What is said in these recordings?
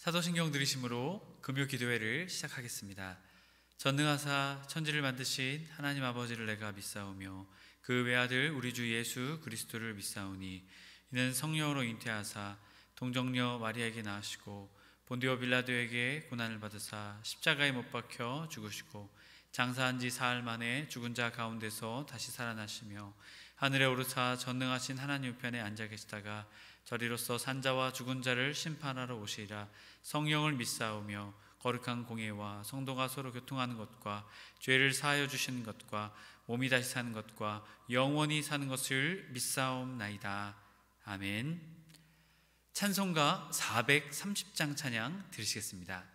사도신경 들으심으로 금요 기도회를 시작하겠습니다. 전능하사 천지를 만드신 하나님 아버지를 내가 믿사오며 그 외아들 우리 주 예수 그리스도를 믿사오니 이는 성령으로 잉태하사 동정녀 마리아에게 낳으시고 본디오 빌라도에게 고난을 받으사 십자가에 못 박혀 죽으시고 장사한 지 사흘 만에 죽은 자 가운데서 다시 살아나시며 하늘에 오르사 전능하신 하나님 우편에 앉아 계시다가 저리로서 산자와 죽은 자를 심판하러 오시리라. 성령을 믿사오며 거룩한 공예와 성도가 서로 교통하는 것과 죄를 사하여 주시는 것과 몸이 다시 사는 것과 영원히 사는 것을 믿사옵나이다. 아멘. 찬송가 430장 찬양 들으시겠습니다.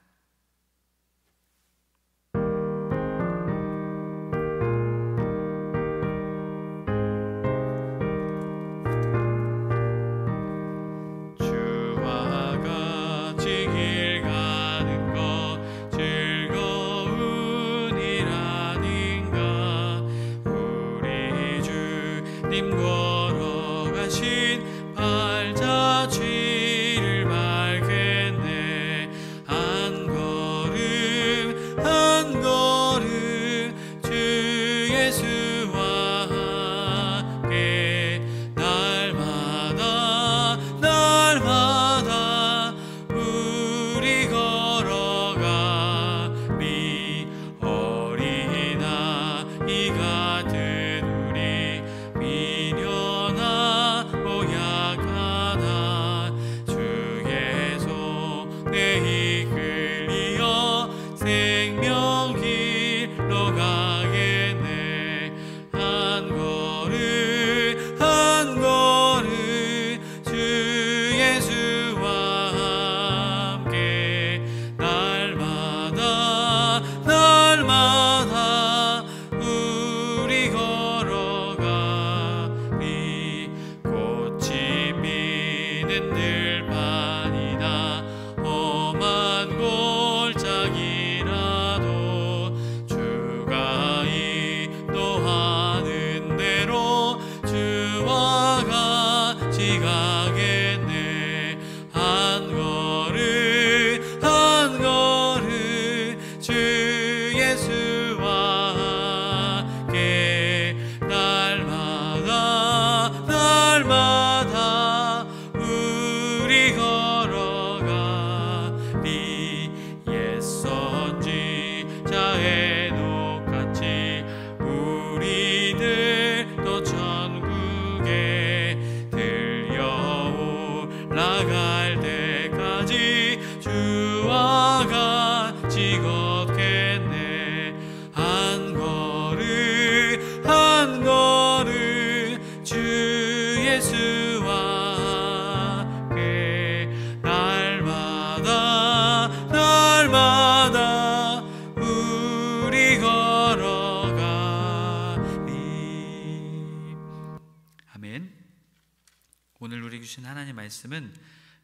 오늘 우리 주신 하나님 말씀은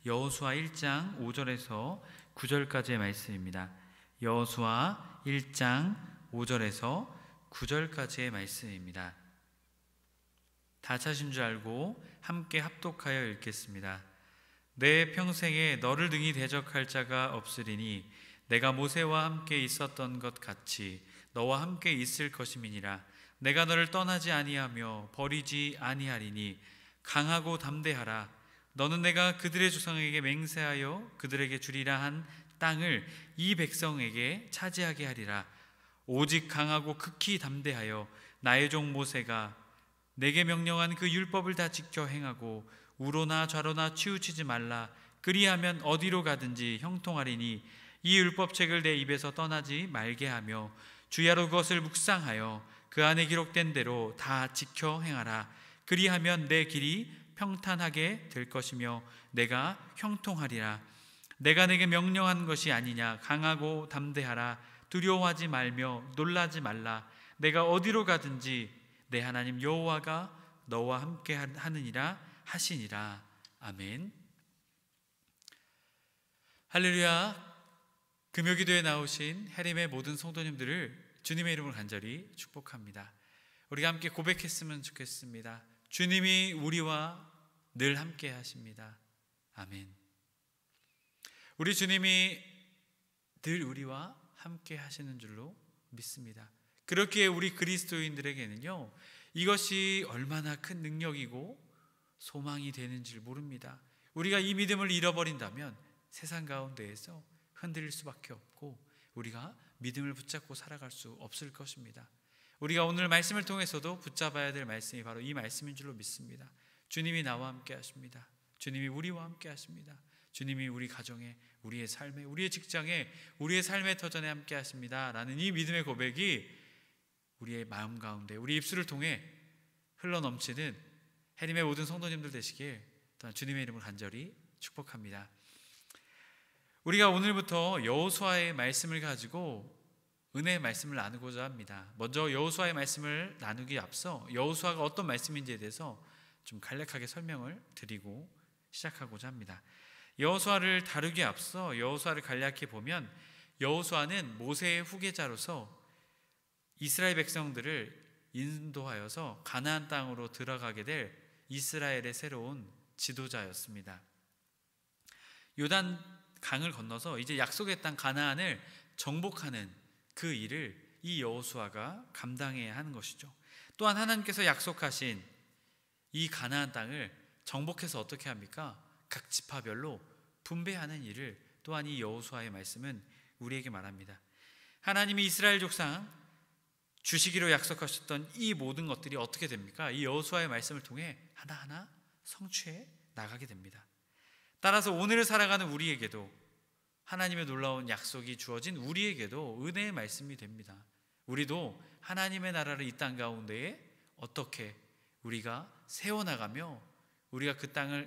여호수아 1장 5절에서 9절까지의 말씀입니다. 여호수아 1장 5절에서 9절까지의 말씀입니다. 다 찾으신 줄 알고 함께 합독하여 읽겠습니다. 내 평생에 너를 능히 대적할 자가 없으리니 내가 모세와 함께 있었던 것 같이 너와 함께 있을 것임이니라. 내가 너를 떠나지 아니하며 버리지 아니하리니 강하고 담대하라. 너는 내가 그들의 조상에게 맹세하여 그들에게 주리라 한 땅을 이 백성에게 차지하게 하리라. 오직 강하고 극히 담대하여 나의 종 모세가 내게 명령한 그 율법을 다 지켜 행하고 우로나 좌로나 치우치지 말라. 그리하면 어디로 가든지 형통하리니 이 율법책을 내 입에서 떠나지 말게 하며 주야로 그것을 묵상하여 그 안에 기록된 대로 다 지켜 행하라. 그리하면 내 길이 평탄하게 될 것이며 내가 형통하리라. 내가 내게 명령한 것이 아니냐. 강하고 담대하라. 두려워하지 말며 놀라지 말라. 내가 어디로 가든지 내 하나님 여호와가 너와 함께 하느니라 하시니라. 아멘. 할렐루야. 금요기도에 나오신 해림의 모든 성도님들을 주님의 이름으로 간절히 축복합니다. 우리가 함께 고백했으면 좋겠습니다. 주님이 우리와 늘 함께 하십니다. 아멘. 우리 주님이 늘 우리와 함께 하시는 줄로 믿습니다. 그렇기에 우리 그리스도인들에게는요, 이것이 얼마나 큰 능력이고 소망이 되는지 모릅니다. 우리가 이 믿음을 잃어버린다면 세상 가운데에서 흔들릴 수밖에 없고 우리가 믿음을 붙잡고 살아갈 수 없을 것입니다. 우리가 오늘 말씀을 통해서도 붙잡아야 될 말씀이 바로 이 말씀인 줄로 믿습니다. 주님이 나와 함께 하십니다. 주님이 우리와 함께 하십니다. 주님이 우리 가정에, 우리의 삶에, 우리의 직장에, 우리의 삶의 터전에 함께 하십니다 라는 이 믿음의 고백이 우리의 마음 가운데, 우리 입술을 통해 흘러넘치는 해림의 모든 성도님들 되시길 또한 주님의 이름으로 간절히 축복합니다. 우리가 오늘부터 여호수아의 말씀을 가지고 은혜의 말씀을 나누고자 합니다. 먼저 여호수아의 말씀을 나누기에 앞서 여호수아가 어떤 말씀인지에 대해서 좀 간략하게 설명을 드리고 시작하고자 합니다. 여호수아를 다루기에 앞서 여호수아를 간략히 보면 여호수아는 모세의 후계자로서 이스라엘 백성들을 인도하여서 가나안 땅으로 들어가게 될 이스라엘의 새로운 지도자였습니다. 요단 강을 건너서 이제 약속의 땅 가나안을 정복하는 그 일을 이 여호수아가 감당해야 하는 것이죠. 또한 하나님께서 약속하신 이 가나안 땅을 정복해서 어떻게 합니까? 각 지파별로 분배하는 일을 또한 이 여호수아의 말씀은 우리에게 말합니다. 하나님이 이스라엘 족상 주시기로 약속하셨던 이 모든 것들이 어떻게 됩니까? 이 여호수아의 말씀을 통해 하나하나 성취해 나가게 됩니다. 따라서 오늘을 살아가는 우리에게도 하나님의 놀라운 약속이 주어진 우리에게도 은혜의 말씀이 됩니다. 우리도 하나님의 나라를 이 땅 가운데에 어떻게 우리가 세워나가며 우리가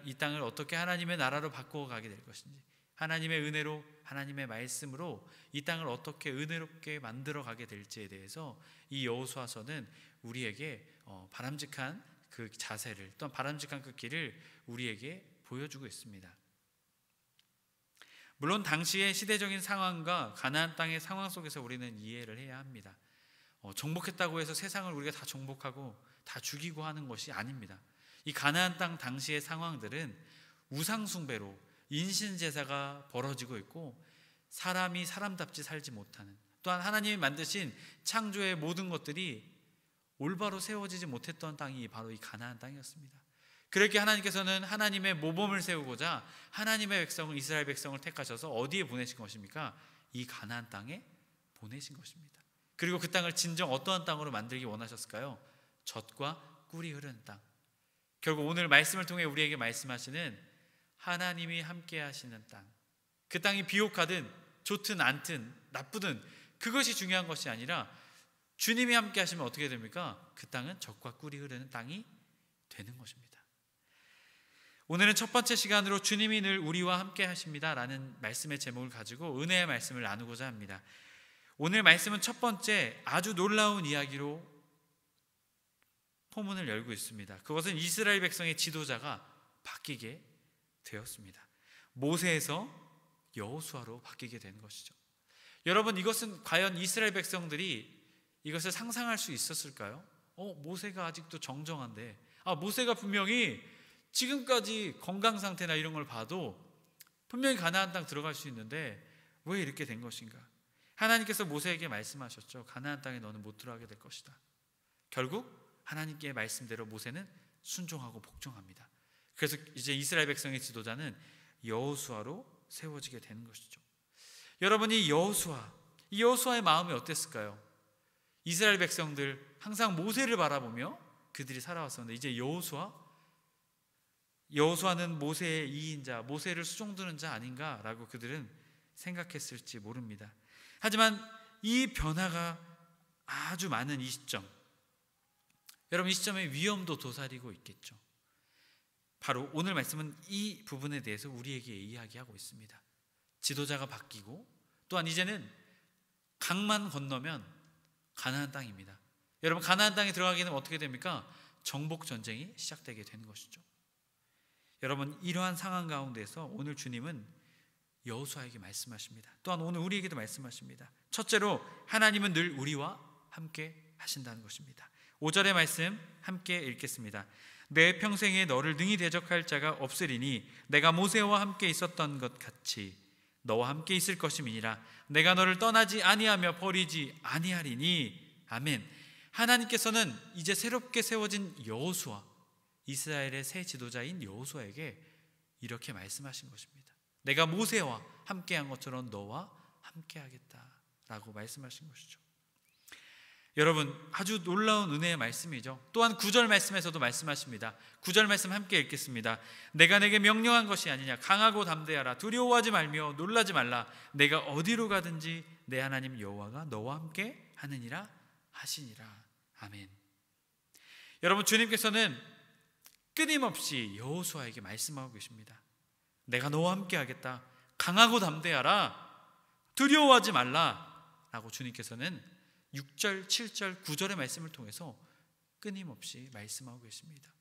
이 땅을 어떻게 하나님의 나라로 바꾸어가게 될 것인지, 하나님의 은혜로, 하나님의 말씀으로 이 땅을 어떻게 은혜롭게 만들어가게 될지에 대해서 이 여호수아서는 우리에게 바람직한 그 자세를, 또한 바람직한 그 길을 우리에게 보여주고 있습니다. 물론 당시의 시대적인 상황과 가나안 땅의 상황 속에서 우리는 이해를 해야 합니다. 정복했다고 해서 세상을 우리가 다 정복하고 다 죽이고 하는 것이 아닙니다. 이 가나안 땅 당시의 상황들은 우상 숭배로 인신제사가 벌어지고 있고 사람이 사람답지 살지 못하는, 또한 하나님이 만드신 창조의 모든 것들이 올바로 세워지지 못했던 땅이 바로 이 가나안 땅이었습니다. 그렇게 하나님께서는 하나님의 모범을 세우고자 하나님의 백성을, 이스라엘 백성을 택하셔서 어디에 보내신 것입니까? 이 가나안 땅에 보내신 것입니다. 그리고 그 땅을 진정 어떠한 땅으로 만들기 원하셨을까요? 젖과 꿀이 흐르는 땅. 결국 오늘 말씀을 통해 우리에게 말씀하시는 하나님이 함께 하시는 땅, 그 땅이 비옥하든 좋든 않든 나쁘든 그것이 중요한 것이 아니라 주님이 함께 하시면 어떻게 됩니까? 그 땅은 젖과 꿀이 흐르는 땅이 되는 것입니다. 오늘은 첫 번째 시간으로 주님이 늘 우리와 함께 하십니다 라는 말씀의 제목을 가지고 은혜의 말씀을 나누고자 합니다. 오늘 말씀은 첫 번째 아주 놀라운 이야기로 포문을 열고 있습니다. 그것은 이스라엘 백성의 지도자가 바뀌게 되었습니다. 모세에서 여호수아로 바뀌게 된 것이죠. 여러분, 이것은 과연 이스라엘 백성들이 이것을 상상할 수 있었을까요? 모세가 아직도 정정한데, 모세가 분명히 지금까지 건강 상태나 이런 걸 봐도 분명히 가나안 땅 들어갈 수 있는데 왜 이렇게 된 것인가? 하나님께서 모세에게 말씀하셨죠. 가나안 땅에 너는 못 들어가게 될 것이다. 결국 하나님께 말씀대로 모세는 순종하고 복종합니다. 그래서 이제 이스라엘 백성의 지도자는 여호수아로 세워지게 되는 것이죠. 여러분, 이 여호수아의 마음이 어땠을까요? 이스라엘 백성들 항상 모세를 바라보며 그들이 살아왔었는데 이제 여호수아는 모세의 이인자, 모세를 수종드는 자 아닌가라고 그들은 생각했을지 모릅니다. 하지만 이 변화가 아주 많은 이 시점, 여러분, 이 시점에 위험도 도사리고 있겠죠. 바로 오늘 말씀은 이 부분에 대해서 우리에게 이야기하고 있습니다. 지도자가 바뀌고 또한 이제는 강만 건너면 가나안 땅입니다. 여러분, 가나안 땅에 들어가게 되면 어떻게 됩니까? 정복 전쟁이 시작되게 되는 것이죠. 여러분, 이러한 상황 가운데서 오늘 주님은 여호수아에게 말씀하십니다. 또한 오늘 우리에게도 말씀하십니다. 첫째로 하나님은 늘 우리와 함께 하신다는 것입니다. 5절의 말씀 함께 읽겠습니다. 내 평생에 너를 능히 대적할 자가 없으리니 내가 모세와 함께 있었던 것 같이 너와 함께 있을 것임이니라. 내가 너를 떠나지 아니하며 버리지 아니하리니. 아멘. 하나님께서는 이제 새롭게 세워진 여호수아, 이스라엘의 새 지도자인 여호수아에게 이렇게 말씀하신 것입니다. 내가 모세와 함께한 것처럼 너와 함께하겠다라고 말씀하신 것이죠. 여러분, 아주 놀라운 은혜의 말씀이죠. 또한 9절 말씀에서도 말씀하십니다. 9절 말씀 함께 읽겠습니다. 내가 내게 명령한 것이 아니냐. 강하고 담대하라. 두려워하지 말며 놀라지 말라. 내가 어디로 가든지 내 하나님 여호와가 너와 함께 하느니라 하시니라. 아멘. 여러분, 주님께서는 끊임없이 여호수아에게 말씀하고 계십니다. 내가 너와 함께 하겠다. 강하고 담대하라. 두려워하지 말라 라고 주님께서는 6절, 7절, 9절의 말씀을 통해서 끊임없이 말씀하고 계십니다.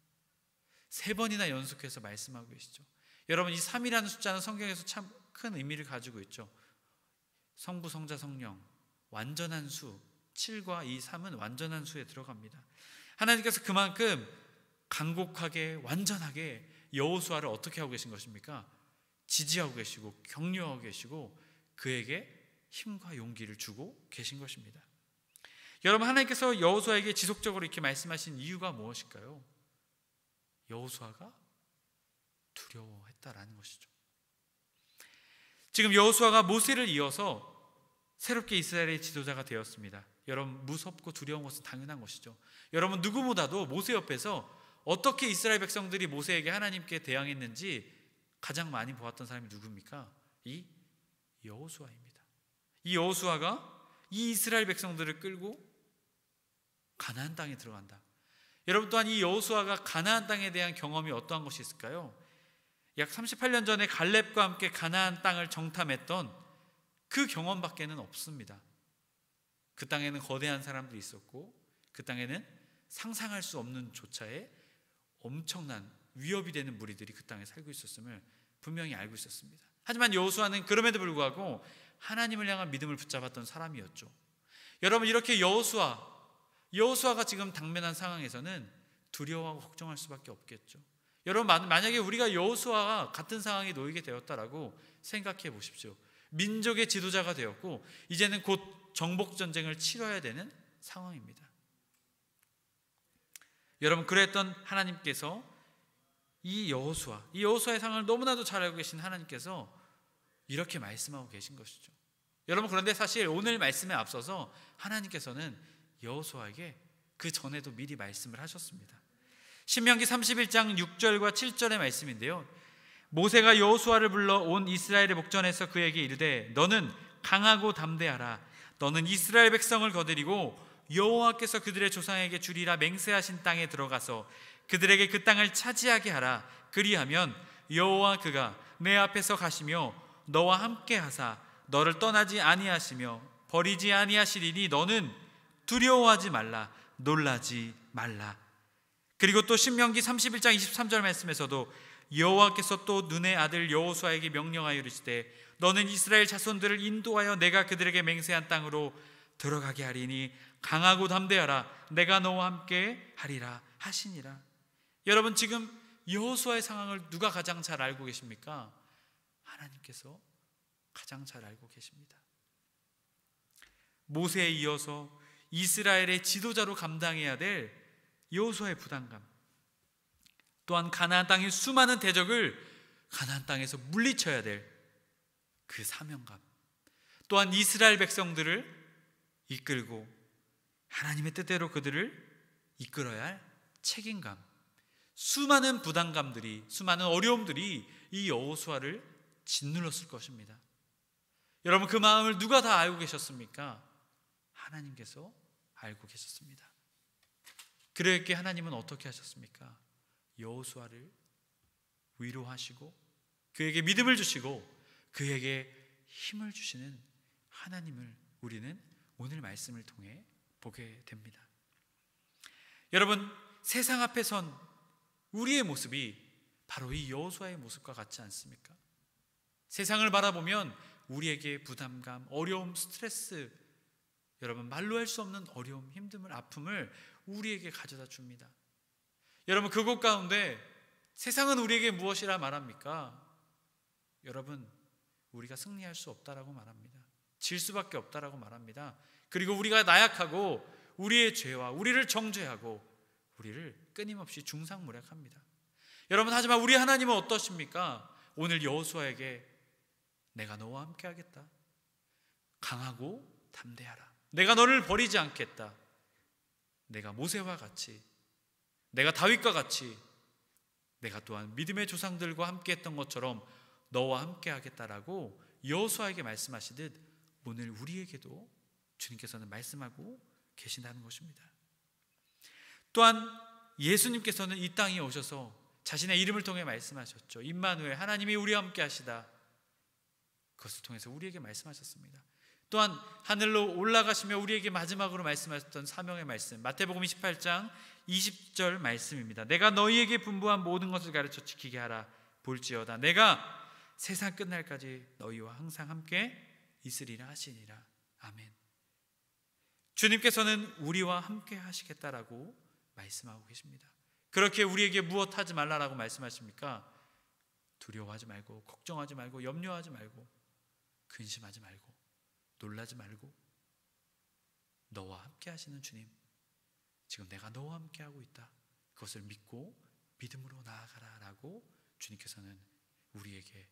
3번이나 연속해서 말씀하고 계시죠. 여러분, 이 3이라는 숫자는 성경에서 참 큰 의미를 가지고 있죠. 성부, 성자, 성령, 완전한 수, 7과 이 3은 완전한 수에 들어갑니다. 하나님께서 그만큼 간곡하게 완전하게 여호수아를 어떻게 하고 계신 것입니까? 지지하고 계시고 격려하고 계시고 그에게 힘과 용기를 주고 계신 것입니다. 여러분, 하나님께서 여호수아에게 지속적으로 이렇게 말씀하신 이유가 무엇일까요? 여호수아가 두려워했다라는 것이죠. 지금 여호수아가 모세를 이어서 새롭게 이스라엘의 지도자가 되었습니다. 여러분, 무섭고 두려운 것은 당연한 것이죠. 여러분, 누구보다도 모세 옆에서 어떻게 이스라엘 백성들이 모세에게 하나님께 대항했는지 가장 많이 보았던 사람이 누굽니까? 이 여호수아입니다. 이 여호수아가 이 이스라엘 백성들을 끌고 가나안 땅에 들어간다. 여러분, 또한 이 여호수아가 가나안 땅에 대한 경험이 어떠한 것이 있을까요? 약 38년 전에 갈렙과 함께 가나안 땅을 정탐했던 그 경험밖에는 없습니다. 그 땅에는 거대한 사람들이 있었고 그 땅에는 상상할 수 없는 조차에 엄청난 위협이 되는 무리들이 그 땅에 살고 있었음을 분명히 알고 있었습니다. 하지만 여호수아는 그럼에도 불구하고 하나님을 향한 믿음을 붙잡았던 사람이었죠. 여러분, 이렇게 여호수아가 지금 당면한 상황에서는 두려워하고 걱정할 수밖에 없겠죠. 여러분, 만약에 우리가 여호수아와 같은 상황에 놓이게 되었다라고 생각해 보십시오. 민족의 지도자가 되었고 이제는 곧 정복 전쟁을 치러야 되는 상황입니다. 여러분, 그랬던 하나님께서 이 여호수아의 상황을 너무나도 잘 알고 계신 하나님께서 이렇게 말씀하고 계신 것이죠. 여러분, 그런데 사실 오늘 말씀에 앞서서 하나님께서는 여호수아에게 그 전에도 미리 말씀을 하셨습니다. 신명기 31장 6절과 7절의 말씀인데요. 모세가 여호수아를 불러 온 이스라엘의 목전에서 그에게 이르되 너는 강하고 담대하라. 너는 이스라엘 백성을 거느리고 여호와께서 그들의 조상에게 주리라 맹세하신 땅에 들어가서 그들에게 그 땅을 차지하게 하라. 그리하면 여호와 그가 내 앞에서 가시며 너와 함께 하사 너를 떠나지 아니하시며 버리지 아니하시리니 너는 두려워하지 말라. 놀라지 말라. 그리고 또 신명기 31장 23절 말씀에서도 여호와께서 또 눈의 아들 여호수아에게 명령하여 이르시되 너는 이스라엘 자손들을 인도하여 내가 그들에게 맹세한 땅으로 들어가게 하리니 강하고 담대하라. 내가 너와 함께 하리라 하시니라. 여러분, 지금 여호수아의 상황을 누가 가장 잘 알고 계십니까? 하나님께서 가장 잘 알고 계십니다. 모세에 이어서 이스라엘의 지도자로 감당해야 될 여호수아의 부담감, 또한 가나안 땅의 수많은 대적을 가나안 땅에서 물리쳐야 될 그 사명감, 또한 이스라엘 백성들을 이끌고 하나님의 뜻대로 그들을 이끌어야 할 책임감, 수많은 부담감들이, 수많은 어려움들이 이 여호수아를 짓눌렀을 것입니다. 여러분, 그 마음을 누가 다 알고 계셨습니까? 하나님께서 알고 계셨습니다. 그렇게 하나님은 어떻게 하셨습니까? 여호수아를 위로하시고 그에게 믿음을 주시고 그에게 힘을 주시는 하나님을 우리는 오늘 말씀을 통해 보게 됩니다. 여러분, 세상 앞에 선 우리의 모습이 바로 이 여호수아의 모습과 같지 않습니까? 세상을 바라보면 우리에게 부담감, 어려움, 스트레스, 여러분, 말로 할 수 없는 어려움, 힘듦을, 아픔을 우리에게 가져다 줍니다. 여러분, 그곳 가운데 세상은 우리에게 무엇이라 말합니까? 여러분, 우리가 승리할 수 없다라고 말합니다. 질 수밖에 없다라고 말합니다. 그리고 우리가 나약하고 우리의 죄와 우리를 정죄하고 우리를 끊임없이 중상모략합니다. 여러분, 하지만 우리 하나님은 어떠십니까? 오늘 여호수아에게 내가 너와 함께 하겠다. 강하고 담대하라. 내가 너를 버리지 않겠다. 내가 모세와 같이, 내가 다윗과 같이, 내가 또한 믿음의 조상들과 함께 했던 것처럼 너와 함께 하겠다라고 여호수아에게 말씀하시듯 오늘 우리에게도 주님께서는 말씀하고 계신다는 것입니다. 또한 예수님께서는 이 땅에 오셔서 자신의 이름을 통해 말씀하셨죠. 임마누엘, 하나님이 우리와 함께 하시다. 그것을 통해서 우리에게 말씀하셨습니다. 또한 하늘로 올라가시며 우리에게 마지막으로 말씀하셨던 사명의 말씀, 마태복음 28장 20절 말씀입니다. 내가 너희에게 분부한 모든 것을 가르쳐 지키게 하라. 볼지어다 내가 세상 끝날까지 너희와 항상 함께 있으리라 하시니라. 아멘. 주님께서는 우리와 함께 하시겠다라고 말씀하고 계십니다. 그렇게 우리에게 무엇 하지 말라라고 말씀하십니까? 두려워하지 말고, 걱정하지 말고, 염려하지 말고, 근심하지 말고, 놀라지 말고, 너와 함께 하시는 주님, 지금 내가 너와 함께 하고 있다. 그것을 믿고 믿음으로 나아가라라고 주님께서는 우리에게,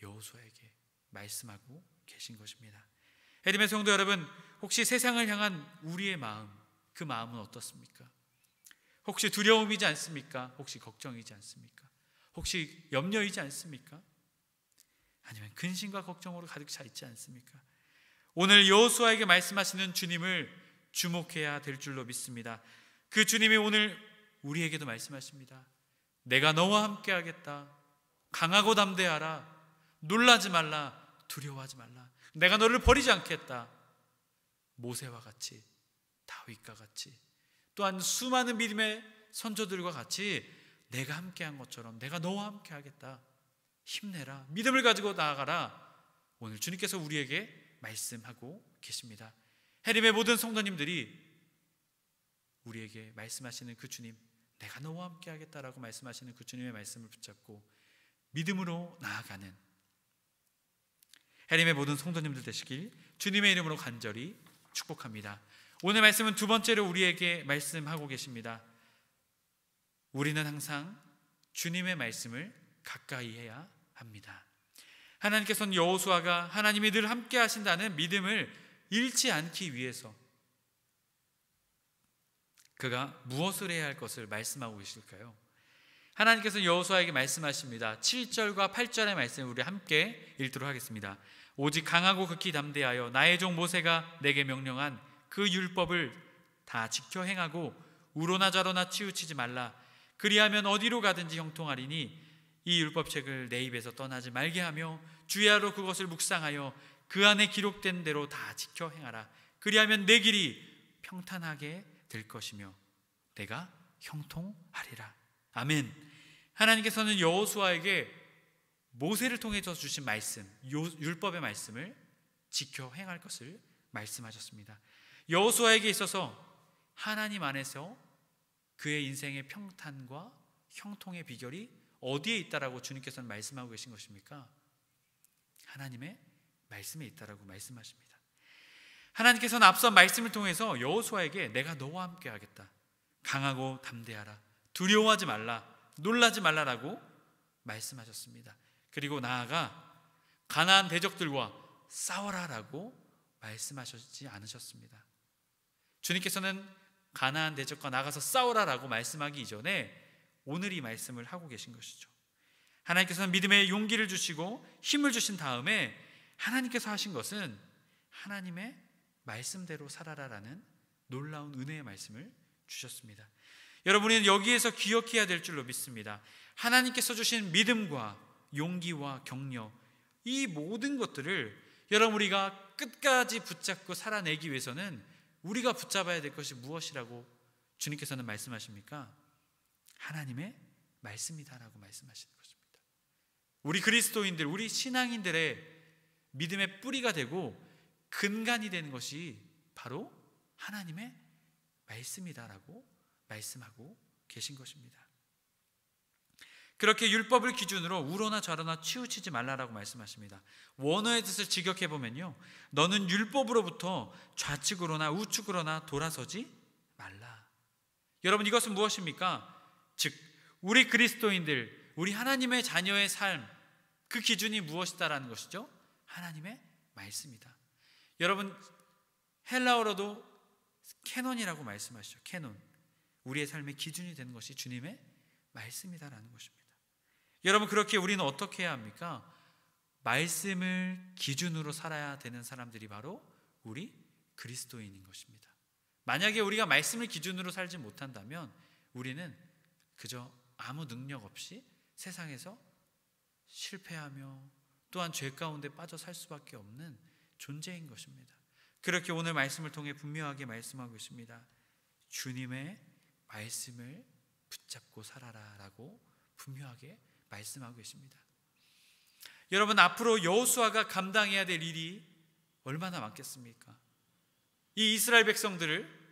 여호수아에게 말씀하고 계신 것입니다. 해림의 성도 여러분, 혹시 세상을 향한 우리의 마음, 그 마음은 어떻습니까? 혹시 두려움이지 않습니까? 혹시 걱정이지 않습니까? 혹시 염려이지 않습니까? 아니면 근심과 걱정으로 가득 차 있지 않습니까? 오늘 여호수아에게 말씀하시는 주님을 주목해야 될 줄로 믿습니다. 그 주님이 오늘 우리에게도 말씀하십니다. 내가 너와 함께 하겠다. 강하고 담대하라. 놀라지 말라. 두려워하지 말라. 내가 너를 버리지 않겠다. 모세와 같이, 다윗과 같이, 또한 수많은 믿음의 선조들과 같이 내가 함께한 것처럼 내가 너와 함께 하겠다. 힘내라. 믿음을 가지고 나아가라. 오늘 주님께서 우리에게 말씀하고 계십니다. 해림의 모든 성도님들이 우리에게 말씀하시는 그 주님, 내가 너와 함께 하겠다라고 말씀하시는 그 주님의 말씀을 붙잡고 믿음으로 나아가는 해림의 모든 성도님들 되시길 주님의 이름으로 간절히 축복합니다. 오늘 말씀은 두 번째로 우리에게 말씀하고 계십니다. 우리는 항상 주님의 말씀을 가까이 해야 합니다. 하나님께서는 여호수아가 하나님이 늘 함께 하신다는 믿음을 잃지 않기 위해서 그가 무엇을 해야 할 것을 말씀하고 계실까요? 하나님께서는 여호수아에게 말씀하십니다. 7절과 8절의 말씀을 우리 함께 읽도록 하겠습니다. 오직 강하고 극히 담대하여 나의 종 모세가 내게 명령한 그 율법을 다 지켜 행하고 우로나 좌로나 치우치지 말라. 그리하면 어디로 가든지 형통하리니 이 율법책을 내 입에서 떠나지 말게 하며 주야로 그것을 묵상하여 그 안에 기록된 대로 다 지켜 행하라. 그리하면 내 길이 평탄하게 될 것이며 내가 형통하리라. 아멘. 하나님께서는 여호수아에게 모세를 통해서 주신 말씀, 율법의 말씀을 지켜 행할 것을 말씀하셨습니다. 여호수아에게 있어서 하나님 안에서 그의 인생의 평탄과 형통의 비결이 어디에 있다라고 주님께서는 말씀하고 계신 것입니까? 하나님의 말씀에 있다라고 말씀하십니다. 하나님께서는 앞서 말씀을 통해서 여호수아에게 내가 너와 함께 하겠다. 강하고 담대하라. 두려워하지 말라. 놀라지 말라라고 말씀하셨습니다. 그리고 나아가 가나안 대적들과 싸워라라고 말씀하시지 않으셨습니다. 주님께서는 가나안 대적과 나가서 싸우라라고 말씀하기 이전에 오늘 이 말씀을 하고 계신 것이죠. 하나님께서는 믿음의 용기를 주시고 힘을 주신 다음에 하나님께서 하신 것은 하나님의 말씀대로 살아라라는 놀라운 은혜의 말씀을 주셨습니다. 여러분은 여기에서 기억해야 될 줄로 믿습니다. 하나님께서 주신 믿음과 용기와 격려, 이 모든 것들을 여러분 우리가 끝까지 붙잡고 살아내기 위해서는 우리가 붙잡아야 될 것이 무엇이라고 주님께서는 말씀하십니까? 하나님의 말씀이다라고 말씀하시는 것입니다. 우리 그리스도인들, 우리 신앙인들의 믿음의 뿌리가 되고 근간이 되는 것이 바로 하나님의 말씀이다라고 말씀하고 계신 것입니다. 그렇게 율법을 기준으로 우로나 좌로나 치우치지 말라라고 말씀하십니다. 원어의 뜻을 직역해 보면요, 너는 율법으로부터 좌측으로나 우측으로나 돌아서지 말라. 여러분, 이것은 무엇입니까? 즉, 우리 그리스도인들, 우리 하나님의 자녀의 삶, 그 기준이 무엇이다라는 것이죠? 하나님의 말씀이다. 여러분, 헬라어로도 캐논이라고 말씀하시죠. 캐논. 우리의 삶의 기준이 되는 것이 주님의 말씀이다라는 것입니다. 여러분, 그렇게 우리는 어떻게 해야 합니까? 말씀을 기준으로 살아야 되는 사람들이 바로 우리 그리스도인인 것입니다. 만약에 우리가 말씀을 기준으로 살지 못한다면 우리는 그저 아무 능력 없이 세상에서 실패하며 또한 죄 가운데 빠져 살 수밖에 없는 존재인 것입니다. 그렇게 오늘 말씀을 통해 분명하게 말씀하고 있습니다. 주님의 말씀을 붙잡고 살아라 라고 분명하게 말씀하고 있습니다. 여러분, 앞으로 여호수아가 감당해야 될 일이 얼마나 많겠습니까? 이 이스라엘 백성들을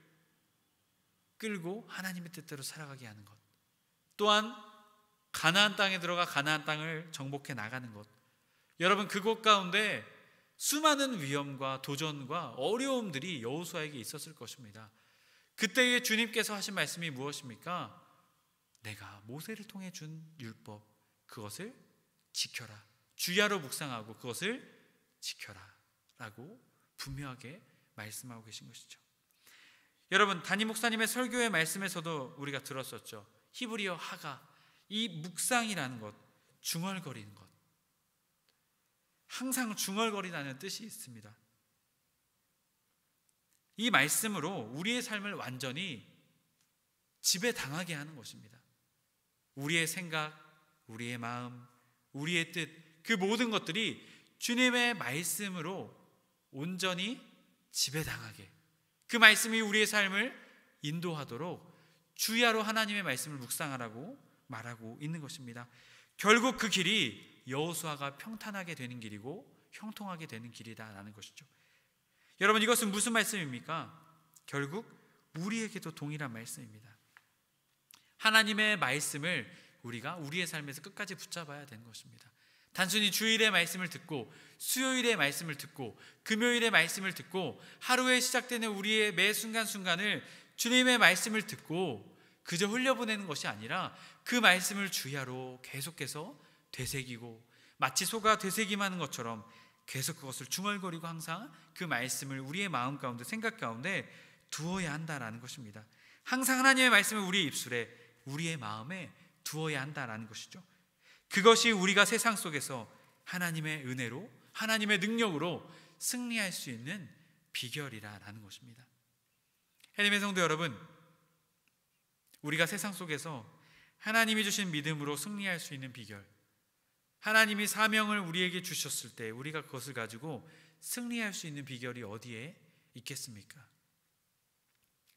끌고 하나님의 뜻대로 살아가게 하는 것, 또한 가나안 땅에 들어가 가나안 땅을 정복해 나가는 것, 여러분, 그곳 가운데 수많은 위험과 도전과 어려움들이 여호수아에게 있었을 것입니다. 그때에 주님께서 하신 말씀이 무엇입니까? 내가 모세를 통해 준 율법, 그것을 지켜라. 주야로 묵상하고 그것을 지켜라 라고 분명하게 말씀하고 계신 것이죠. 여러분, 담임 목사님의 설교의 말씀에서도 우리가 들었었죠. 히브리어 하가, 이 묵상이라는 것, 중얼거리는 것, 항상 중얼거리다는 뜻이 있습니다. 이 말씀으로 우리의 삶을 완전히 지배당하게 하는 것입니다. 우리의 생각, 우리의 마음, 우리의 뜻, 그 모든 것들이 주님의 말씀으로 온전히 지배당하게, 그 말씀이 우리의 삶을 인도하도록 주야로 하나님의 말씀을 묵상하라고 말하고 있는 것입니다. 결국 그 길이 여호수아가 평탄하게 되는 길이고 형통하게 되는 길이다라는 것이죠. 여러분, 이것은 무슨 말씀입니까? 결국 우리에게도 동일한 말씀입니다. 하나님의 말씀을 우리가 우리의 삶에서 끝까지 붙잡아야 되는 것입니다. 단순히 주일의 말씀을 듣고 수요일의 말씀을 듣고 금요일의 말씀을 듣고 하루에 시작되는 우리의 매 순간순간을 주님의 말씀을 듣고 그저 흘려보내는 것이 아니라 그 말씀을 주야로 계속해서 되새기고 마치 소가 되새김하는 것처럼 계속 그것을 중얼거리고 항상 그 말씀을 우리의 마음 가운데, 생각 가운데 두어야 한다라는 것입니다. 항상 하나님의 말씀을 우리의 입술에, 우리의 마음에 두어야 한다라는 것이죠. 그것이 우리가 세상 속에서 하나님의 은혜로, 하나님의 능력으로 승리할 수 있는 비결이라는 것입니다. 하나님의 성도 여러분, 우리가 세상 속에서 하나님이 주신 믿음으로 승리할 수 있는 비결, 하나님이 사명을 우리에게 주셨을 때 우리가 그것을 가지고 승리할 수 있는 비결이 어디에 있겠습니까?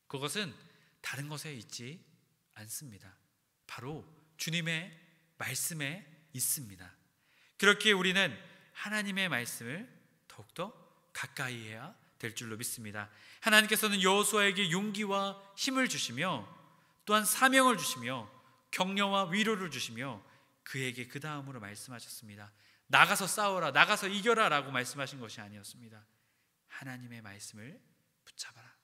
그것은 다른 것에 있지 않습니다. 바로 주님의 말씀에 있습니다. 그렇기에 우리는 하나님의 말씀을 더욱더 가까이 해야 될 줄로 믿습니다. 하나님께서는 여호수아에게 용기와 힘을 주시며 또한 사명을 주시며 격려와 위로를 주시며 그에게 그 다음으로 말씀하셨습니다. 나가서 싸워라, 나가서 이겨라 라고 말씀하신 것이 아니었습니다. 하나님의 말씀을 붙잡아라,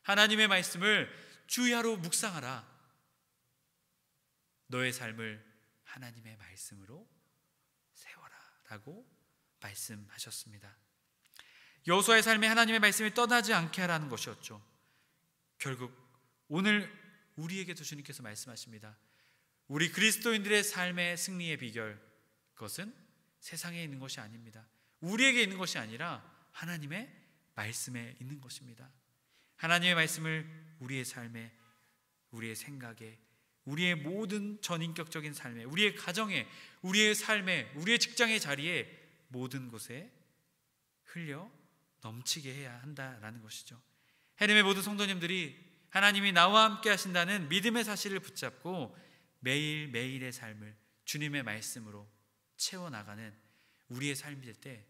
하나님의 말씀을 주야로 묵상하라, 너의 삶을 하나님의 말씀으로 세워라 라고 말씀하셨습니다. 여호수아의 삶에 하나님의 말씀이 떠나지 않게 하라는 것이었죠. 결국 오늘 우리에게도 주님께서 말씀하십니다. 우리 그리스도인들의 삶의 승리의 비결, 그것은 세상에 있는 것이 아닙니다. 우리에게 있는 것이 아니라 하나님의 말씀에 있는 것입니다. 하나님의 말씀을 우리의 삶에, 우리의 생각에, 우리의 모든 전인격적인 삶에, 우리의 가정에, 우리의 삶에, 우리의 직장의 자리에, 모든 곳에 흘려 넘치게 해야 한다라는 것이죠. 하나님의 모든 성도님들이 하나님이 나와 함께 하신다는 믿음의 사실을 붙잡고 매일매일의 삶을 주님의 말씀으로 채워나가는 우리의 삶이 될 때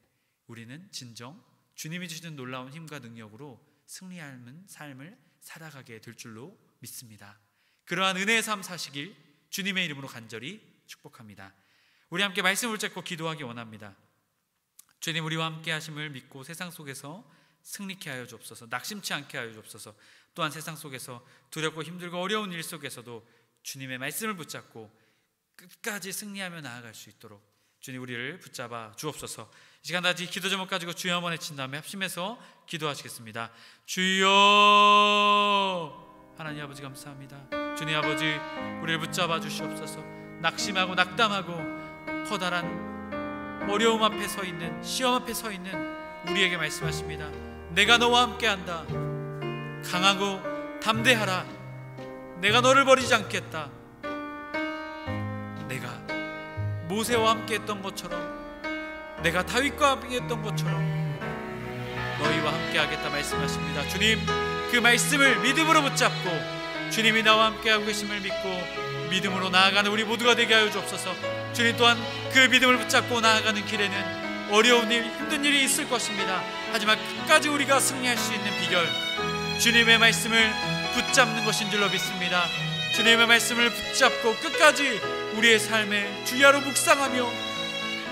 우리는 진정 주님이 주시는 놀라운 힘과 능력으로 승리하는 삶을 살아가게 될 줄로 믿습니다. 그러한 은혜의 삶 사시길 주님의 이름으로 간절히 축복합니다. 우리 함께 말씀을 붙잡고 기도하기 원합니다. 주님, 우리와 함께 하심을 믿고 세상 속에서 승리케 하여 주옵소서. 낙심치 않게 하여 주옵소서. 또한 세상 속에서 두렵고 힘들고 어려운 일 속에서도 주님의 말씀을 붙잡고 끝까지 승리하며 나아갈 수 있도록 주님 우리를 붙잡아 주옵소서. 이 시간 다시 기도 제목 가지고 주여 한번 외친 다음에 합심해서 기도하시겠습니다. 주여, 하나님 아버지 감사합니다. 주님 아버지, 우리를 붙잡아 주시옵소서. 낙심하고 낙담하고 커다란 어려움 앞에 서 있는, 시험 앞에 서 있는 우리에게 말씀하십니다. 내가 너와 함께한다. 강하고 담대하라. 내가 너를 버리지 않겠다. 내가 모세와 함께했던 것처럼, 내가 다윗과 함께했던 것처럼 너희와 함께하겠다 말씀하십니다. 주님, 그 말씀을 믿음으로 붙잡고 주님이 나와 함께하고 계심을 믿고 믿음으로 나아가는 우리 모두가 되게 하여 주옵소서. 주님 또한 그 믿음을 붙잡고 나아가는 길에는 어려운 일, 힘든 일이 있을 것입니다. 하지만 끝까지 우리가 승리할 수 있는 비결, 주님의 말씀을 붙잡는 것인 줄로 믿습니다. 주님의 말씀을 붙잡고 끝까지 우리의 삶에 주야로 묵상하며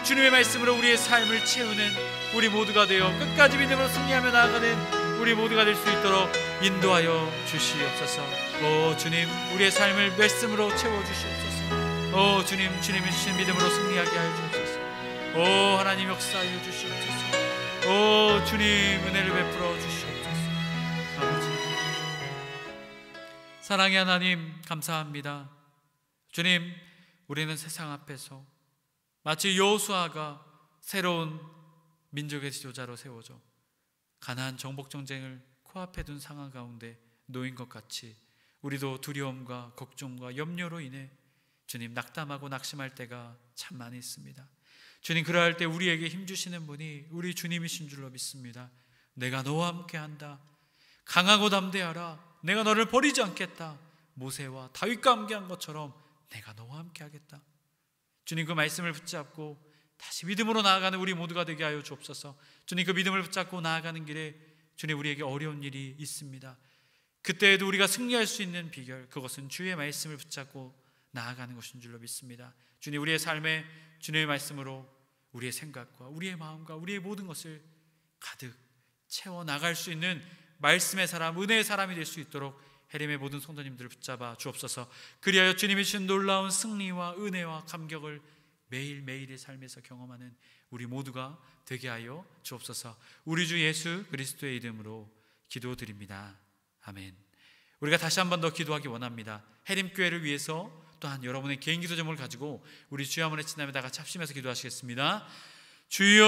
주님의 말씀으로 우리의 삶을 채우는 우리 모두가 되어 끝까지 믿음으로 승리하며 나아가는 우리 모두가 될 수 있도록 인도하여 주시옵소서. 오 주님, 우리의 삶을 말씀으로 채워주시옵소서. 오 주님, 주님이 주신 믿음으로 승리하게 하여 주옵소서. 오 하나님, 역사하여 주시옵소서. 오 주님, 은혜를 베풀어 주시옵소서. 아버지, 사랑의 하나님 감사합니다. 주님, 우리는 세상 앞에서 마치 여호수아가 새로운 민족의 지도자로 세워져 가나안 정복 전쟁을 코앞에 둔 상황 가운데 놓인 것 같이 우리도 두려움과 걱정과 염려로 인해 주님 낙담하고 낙심할 때가 참 많이 있습니다. 주님, 그러할 때 우리에게 힘주시는 분이 우리 주님이신 줄로 믿습니다. 내가 너와 함께한다. 강하고 담대하라. 내가 너를 버리지 않겠다. 모세와 다윗과 함께한 것처럼 내가 너와 함께하겠다. 주님, 그 말씀을 붙잡고 다시 믿음으로 나아가는 우리 모두가 되게 하여 주옵소서. 주님, 그 믿음을 붙잡고 나아가는 길에 주님, 우리에게 어려운 일이 있습니다. 그때에도 우리가 승리할 수 있는 비결, 그것은 주의 말씀을 붙잡고 나아가는 것인 줄로 믿습니다. 주님, 우리의 삶에 주님의 말씀으로 우리의 생각과 우리의 마음과 우리의 모든 것을 가득 채워 나갈 수 있는 말씀의 사람, 은혜의 사람이 될 수 있도록 해림의 모든 성도님들을 붙잡아 주옵소서. 그리하여 주님이 주신 놀라운 승리와 은혜와 감격을 매일매일의 삶에서 경험하는 우리 모두가 되게 하여 주옵소서. 우리 주 예수 그리스도의 이름으로 기도드립니다. 아멘. 우리가 다시 한 번 더 기도하기 원합니다. 해림교회를 위해서 또한 여러분의 개인 기도 제목을 가지고 우리 주여 한번 외친 다음에 다 같이 합심해서 기도하시겠습니다. 주여,